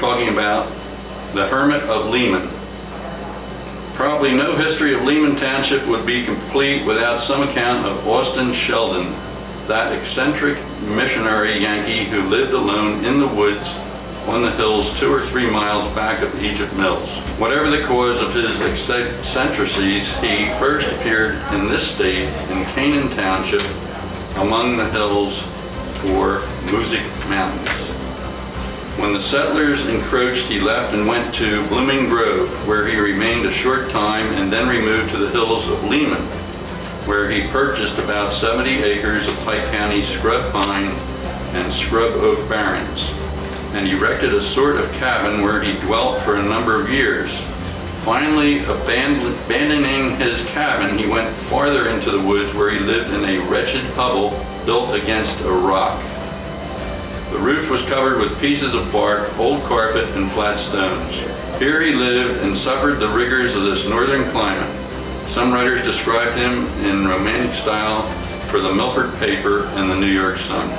talking about the Hermit of Lehman. Probably no history of Lehman Township would be complete without some account of Austin Sheldon, that eccentric missionary Yankee who lived alone in the woods on the hills 2 or 3 miles back of Egypt Mills. Whatever the cause of his eccentricities, he first appeared in this state in Canaan Township among the hills or Music Mountains. When the settlers encroached, he left and went to Blooming Grove, where he remained a short time and then removed to the hills of Lehman, where he purchased about 70 acres of Pike County scrub pine and scrub oak barrens, and erected a sort of cabin where he dwelt for a number of years. Finally, abandoning his cabin, he went farther into the woods where he lived in a wretched hovel built against a rock. The roof was covered with pieces of bark, old carpet, and flat stones. Here he lived and suffered the rigors of this northern climate. Some writers described him in romantic style for the Milford paper and the New York Sun.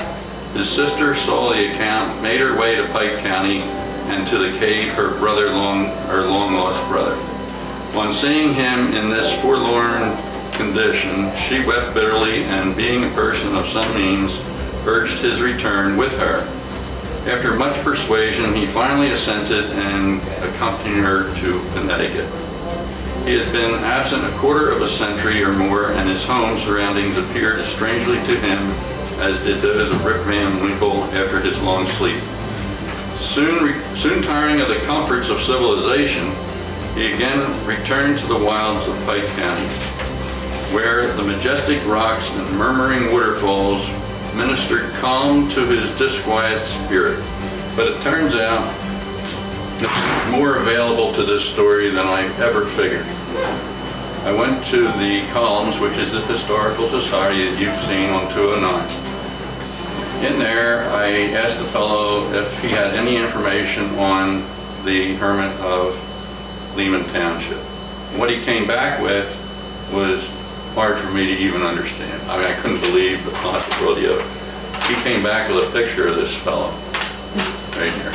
His sister saw the account, made her way to Pike County and to the cave her long-lost brother. On seeing him in this forlorn condition, she wept bitterly, and being a person of some means, urged his return with her. After much persuasion, he finally assented and accompanied her to Connecticut. He had been absent a quarter of a century or more, and his home surroundings appeared as strangely to him as did those of Rip Van Winkle after his long sleep. Soon tiring of the comforts of civilization, he again returned to the wilds of Pike County, where the majestic rocks and murmuring waterfalls ministered calm to his disquiet spirit. But it turns out there's more available to this story than I ever figured. I went to the columns, which is the Historical Society that you've seen on 209. In there, I asked the fellow if he had any information on the Hermit of Lehman Township. What he came back with was hard for me to even understand. I mean, I couldn't believe the possibility of it. He came back with a picture of this fellow right here.